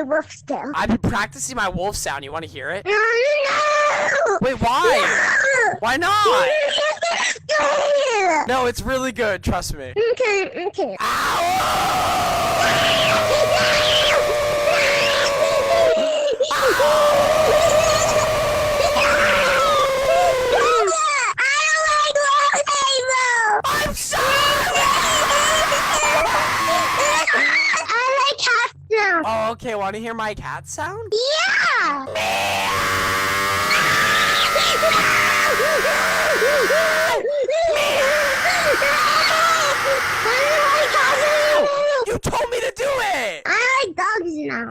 your wolf still. I've been practicing my wolf sound. You want to hear it? No! Wait, why? No! Why not? It's good. No, it's really good. Trust me. Okay. I'm sorry! I like cat sound. Oh, okay. Want to hear my cat sound? Yeah! You told me to do it! I like dogs now.